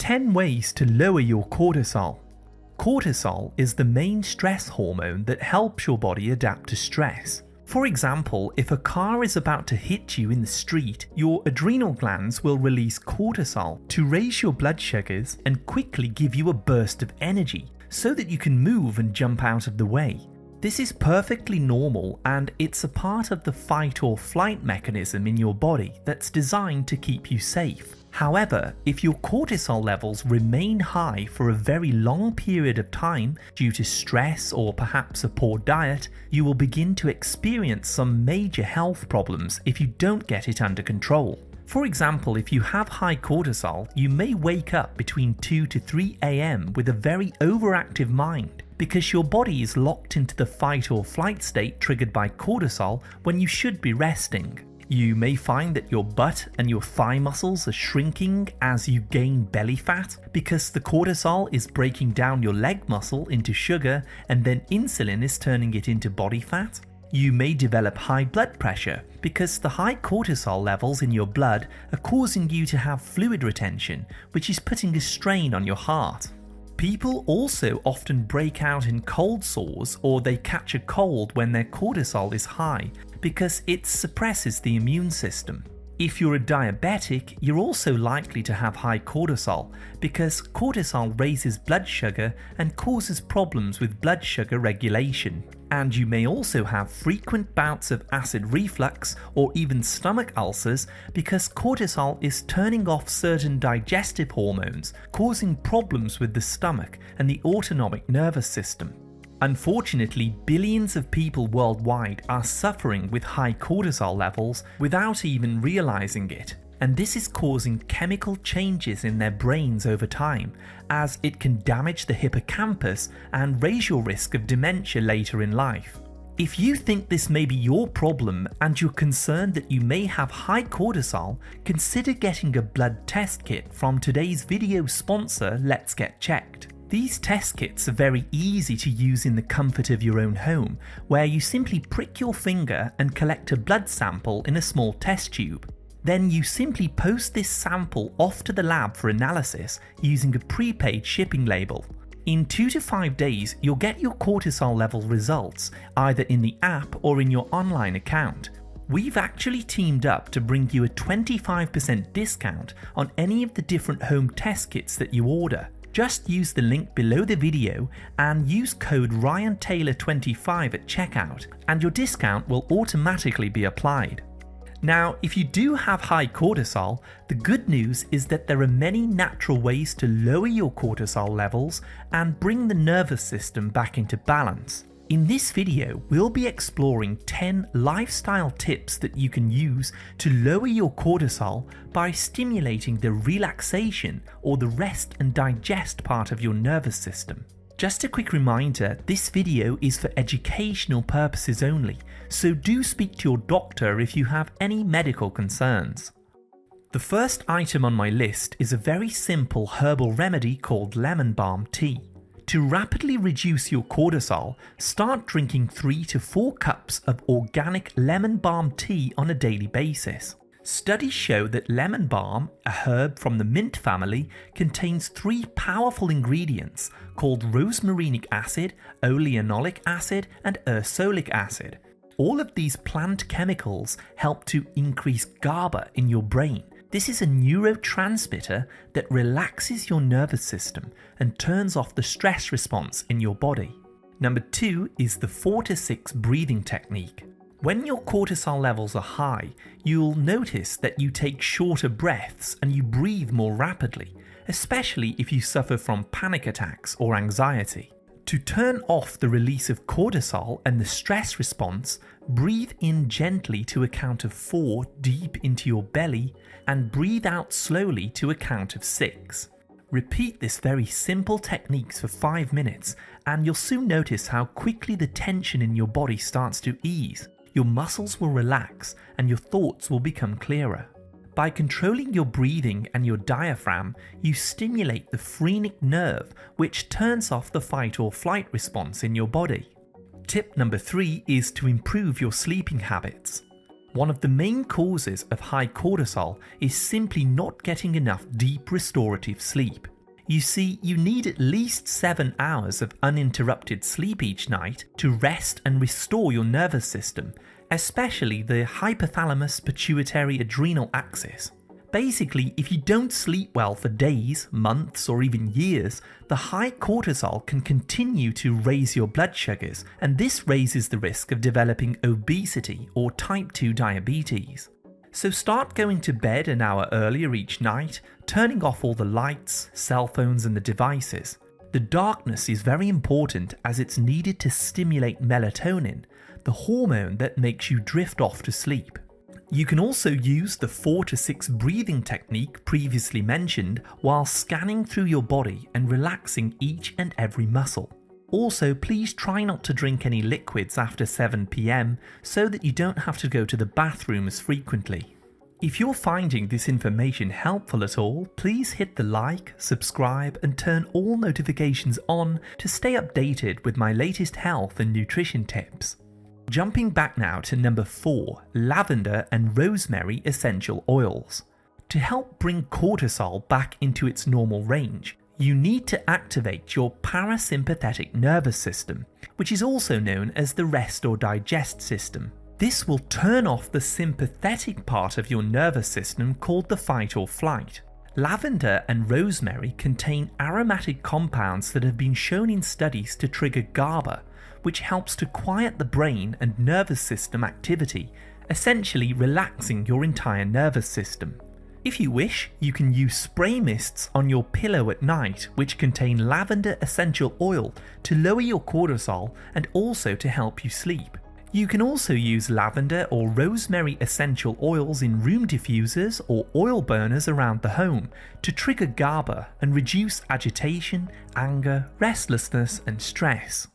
10 ways to lower your cortisol. Cortisol is the main stress hormone that helps your body adapt to stress. For example, if a car is about to hit you in the street, your adrenal glands will release cortisol to raise your blood sugars and quickly give you a burst of energy so that you can move and jump out of the way. This is perfectly normal, and it's a part of the fight or flight mechanism in your body that's designed to keep you safe. However, if your cortisol levels remain high for a very long period of time due to stress or perhaps a poor diet, you will begin to experience some major health problems if you don't get it under control. For example, if you have high cortisol, you may wake up between 2 to 3 a.m. with a very overactive mind because your body is locked into the fight or flight state triggered by cortisol when you should be resting. You may find that your butt and your thigh muscles are shrinking as you gain belly fat because the cortisol is breaking down your leg muscle into sugar and then insulin is turning it into body fat. You may develop high blood pressure because the high cortisol levels in your blood are causing you to have fluid retention, which is putting a strain on your heart. People also often break out in cold sores or they catch a cold when their cortisol is high because it suppresses the immune system. If you're a diabetic, you're also likely to have high cortisol because cortisol raises blood sugar and causes problems with blood sugar regulation. And you may also have frequent bouts of acid reflux or even stomach ulcers because cortisol is turning off certain digestive hormones, causing problems with the stomach and the autonomic nervous system. Unfortunately, billions of people worldwide are suffering with high cortisol levels without even realizing it, and this is causing chemical changes in their brains over time, as it can damage the hippocampus and raise your risk of dementia later in life. If you think this may be your problem and you're concerned that you may have high cortisol, consider getting a blood test kit from today's video sponsor, Let's Get Checked. These test kits are very easy to use in the comfort of your own home, where you simply prick your finger and collect a blood sample in a small test tube. Then you simply post this sample off to the lab for analysis using a prepaid shipping label. In 2 to 5 days, you'll get your cortisol level results either in the app or in your online account. We've actually teamed up to bring you a 25% discount on any of the different home test kits that you order. Just use the link below the video and use code RyanTaylor25 at checkout, and your discount will automatically be applied. Now, if you do have high cortisol, the good news is that there are many natural ways to lower your cortisol levels and bring the nervous system back into balance. In this video, we'll be exploring 10 lifestyle tips that you can use to lower your cortisol by stimulating the relaxation or the rest and digest part of your nervous system. Just a quick reminder, this video is for educational purposes only, so do speak to your doctor if you have any medical concerns. The first item on my list is a very simple herbal remedy called lemon balm tea. To rapidly reduce your cortisol, start drinking 3 to 4 cups of organic lemon balm tea on a daily basis. Studies show that lemon balm, a herb from the mint family, contains 3 powerful ingredients called rosmarinic acid, oleanolic acid, and ursolic acid. All of these plant chemicals help to increase GABA in your brain. This is a neurotransmitter that relaxes your nervous system and turns off the stress response in your body. Number 2 is the 4 to 6 breathing technique. When your cortisol levels are high, you'll notice that you take shorter breaths and you breathe more rapidly, especially if you suffer from panic attacks or anxiety. To turn off the release of cortisol and the stress response, breathe in gently to a count of 4 deep into your belly and breathe out slowly to a count of 6. Repeat this very simple techniques for 5 minutes and you'll soon notice how quickly the tension in your body starts to ease. Your muscles will relax and your thoughts will become clearer. By controlling your breathing and your diaphragm, you stimulate the phrenic nerve, which turns off the fight or flight response in your body. Tip number 3 is to improve your sleeping habits. One of the main causes of high cortisol is simply not getting enough deep restorative sleep. You see, you need at least 7 hours of uninterrupted sleep each night to rest and restore your nervous system, especially the hypothalamus pituitary adrenal axis. Basically, if you don't sleep well for days, months, or even years, the high cortisol can continue to raise your blood sugars, and this raises the risk of developing obesity or type 2 diabetes. So start going to bed an hour earlier each night, turning off all the lights, cell phones, and the devices. The darkness is very important as it's needed to stimulate melatonin, the hormone that makes you drift off to sleep. You can also use the 4 to 6 breathing technique previously mentioned while scanning through your body and relaxing each and every muscle. Also, please try not to drink any liquids after 7 p.m. so that you don't have to go to the bathroom as frequently. If you're finding this information helpful at all, please hit the like, subscribe, and turn all notifications on to stay updated with my latest health and nutrition tips. Jumping back now to number 4, lavender and rosemary essential oils. To help bring cortisol back into its normal range, you need to activate your parasympathetic nervous system, which is also known as the rest or digest system. This will turn off the sympathetic part of your nervous system called the fight or flight. Lavender and rosemary contain aromatic compounds that have been shown in studies to trigger GABA, which helps to quiet the brain and nervous system activity, essentially relaxing your entire nervous system. If you wish, you can use spray mists on your pillow at night which contain lavender essential oil to lower your cortisol and also to help you sleep. You can also use lavender or rosemary essential oils in room diffusers or oil burners around the home to trigger GABA and reduce agitation, anger, restlessness, and stress.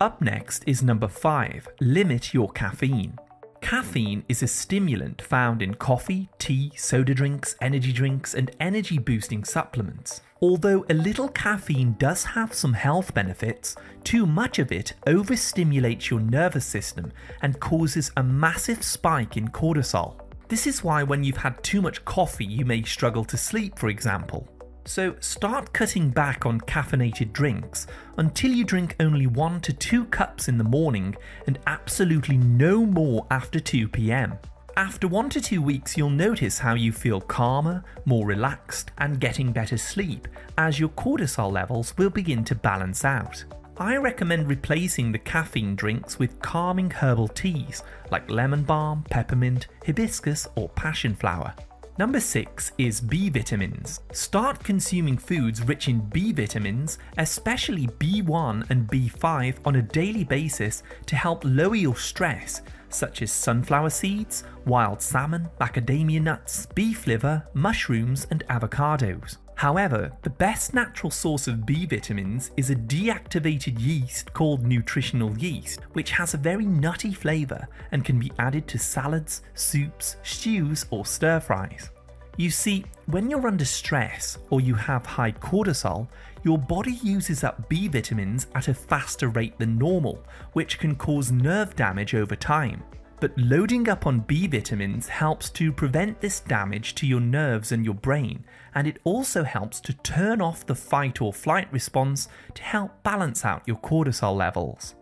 Up next is number 5, limit your caffeine. Caffeine is a stimulant found in coffee, tea, soda drinks, energy drinks, and energy boosting supplements. Although a little caffeine does have some health benefits, too much of it overstimulates your nervous system and causes a massive spike in cortisol. This is why when you've had too much coffee you may struggle to sleep, for example. So start cutting back on caffeinated drinks until you drink only 1 to 2 cups in the morning and absolutely no more after 2 p.m. After 1 to 2 weeks, you'll notice how you feel calmer, more relaxed, and getting better sleep as your cortisol levels will begin to balance out. I recommend replacing the caffeine drinks with calming herbal teas like lemon balm, peppermint, hibiscus, or passion flower. Number 6 is B vitamins. Start consuming foods rich in B vitamins, especially B1 and B5 on a daily basis to help lower your stress, such as sunflower seeds, wild salmon, macadamia nuts, beef liver, mushrooms, and avocados. However, the best natural source of B vitamins is a deactivated yeast called nutritional yeast, which has a very nutty flavour and can be added to salads, soups, stews, or stir fries. You see, when you're under stress or you have high cortisol, your body uses up B vitamins at a faster rate than normal, which can cause nerve damage over time. But loading up on B vitamins helps to prevent this damage to your nerves and your brain, and it also helps to turn off the fight or flight response to help balance out your cortisol levels.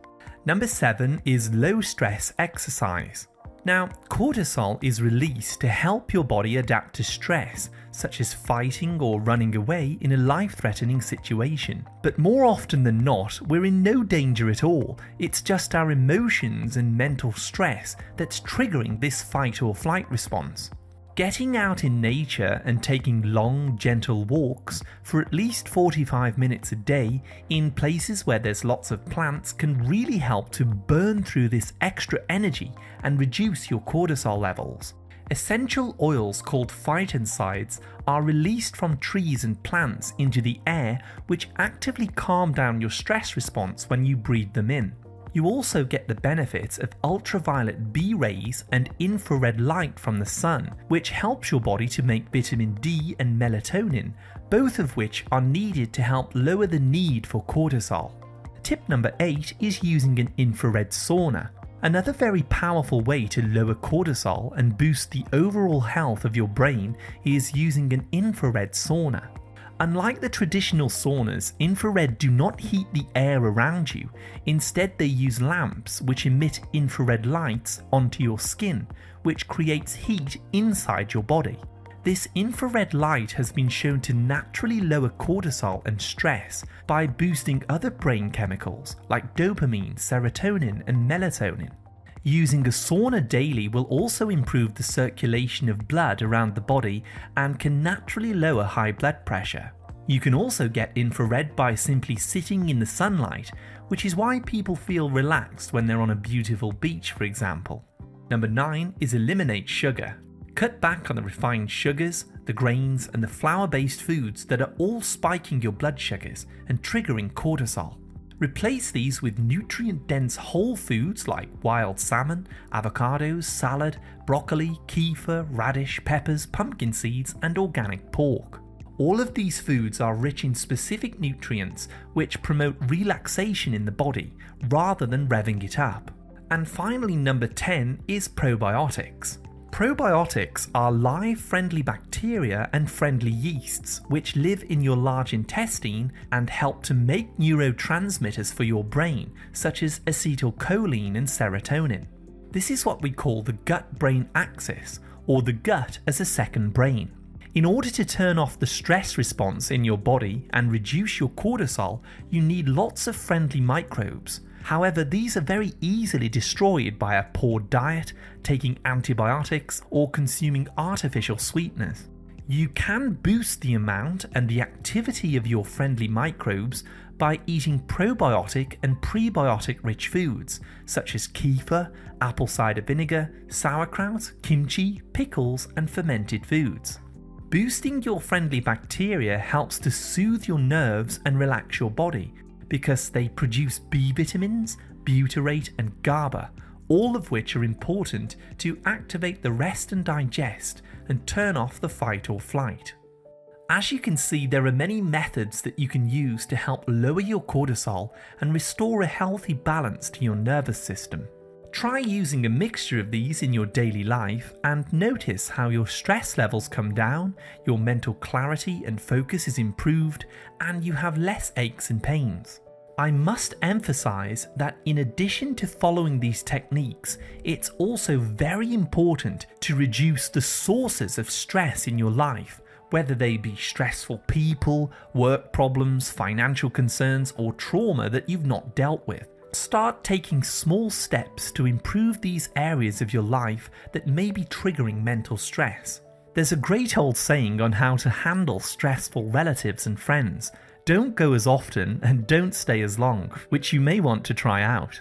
Number 7 is low stress exercise. Now, cortisol is released to help your body adapt to stress, such as fighting or running away in a life-threatening situation. But more often than not, we're in no danger at all. It's just our emotions and mental stress that's triggering this fight or flight response. Getting out in nature and taking long, gentle walks for at least 45 minutes a day in places where there's lots of plants can really help to burn through this extra energy and reduce your cortisol levels. Essential oils called phytoncides are released from trees and plants into the air, which actively calm down your stress response when you breathe them in. You also get the benefits of ultraviolet B rays and infrared light from the sun, which helps your body to make vitamin D and melatonin, both of which are needed to help lower the need for cortisol. Tip number 8 is using an infrared sauna. Another very powerful way to lower cortisol and boost the overall health of your brain is using an infrared sauna. Unlike the traditional saunas, infrared do not heat the air around you. Instead, they use lamps which emit infrared lights onto your skin, which creates heat inside your body. This infrared light has been shown to naturally lower cortisol and stress by boosting other brain chemicals like dopamine, serotonin, and melatonin. Using a sauna daily will also improve the circulation of blood around the body and can naturally lower high blood pressure. You can also get infrared by simply sitting in the sunlight, which is why people feel relaxed when they're on a beautiful beach, for example. Number 9 is eliminate sugar. Cut back on the refined sugars, the grains, and the flour-based foods that are all spiking your blood sugars and triggering cortisol. Replace these with nutrient-dense whole foods like wild salmon, avocados, salad, broccoli, kefir, radish, peppers, pumpkin seeds, and organic pork. All of these foods are rich in specific nutrients which promote relaxation in the body rather than revving it up. And finally, number 10 is probiotics. Probiotics are live friendly bacteria and friendly yeasts which live in your large intestine and help to make neurotransmitters for your brain, such as acetylcholine and serotonin. This is what we call the gut-brain axis, or the gut as a second brain. In order to turn off the stress response in your body and reduce your cortisol, you need lots of friendly microbes. However, these are very easily destroyed by a poor diet, taking antibiotics, or consuming artificial sweeteners. You can boost the amount and the activity of your friendly microbes by eating probiotic and prebiotic rich foods such as kefir, apple cider vinegar, sauerkraut, kimchi, pickles, and fermented foods. Boosting your friendly bacteria helps to soothe your nerves and relax your body, because they produce B vitamins, butyrate, and GABA, all of which are important to activate the rest and digest and turn off the fight or flight. As you can see, there are many methods that you can use to help lower your cortisol and restore a healthy balance to your nervous system. Try using a mixture of these in your daily life and notice how your stress levels come down, your mental clarity and focus is improved, and you have less aches and pains. I must emphasize that in addition to following these techniques, it's also very important to reduce the sources of stress in your life, whether they be stressful people, work problems, financial concerns, or trauma that you've not dealt with. Start taking small steps to improve these areas of your life that may be triggering mental stress. There's a great old saying on how to handle stressful relatives and friends. Don't go as often and don't stay as long, which you may want to try out.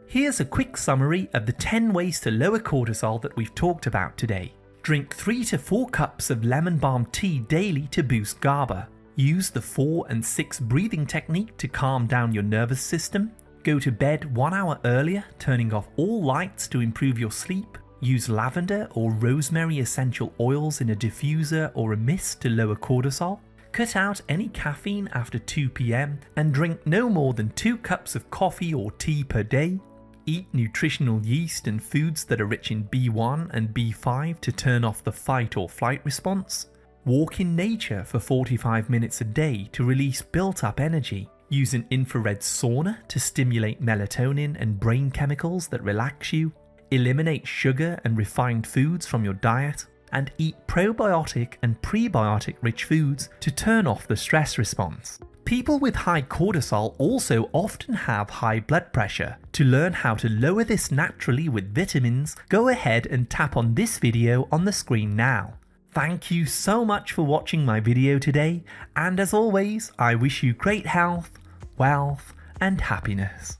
Here's a quick summary of the 10 ways to lower cortisol that we've talked about today. Drink 3 to 4 cups of lemon balm tea daily to boost GABA. Use the 4 and 6 breathing technique to calm down your nervous system. Go to bed 1 hour earlier, turning off all lights to improve your sleep. Use lavender or rosemary essential oils in a diffuser or a mist to lower cortisol. Cut out any caffeine after 2 p.m. and drink no more than 2 cups of coffee or tea per day. Eat nutritional yeast and foods that are rich in B1 and B5 to turn off the fight or flight response. Walk in nature for 45 minutes a day to release built-up energy. Use an infrared sauna to stimulate melatonin and brain chemicals that relax you. Eliminate sugar and refined foods from your diet. And eat probiotic and prebiotic rich foods to turn off the stress response. People with high cortisol also often have high blood pressure. To learn how to lower this naturally with vitamins, go ahead and tap on this video on the screen now. Thank you so much for watching my video today, and as always, I wish you great health, wealth, and happiness.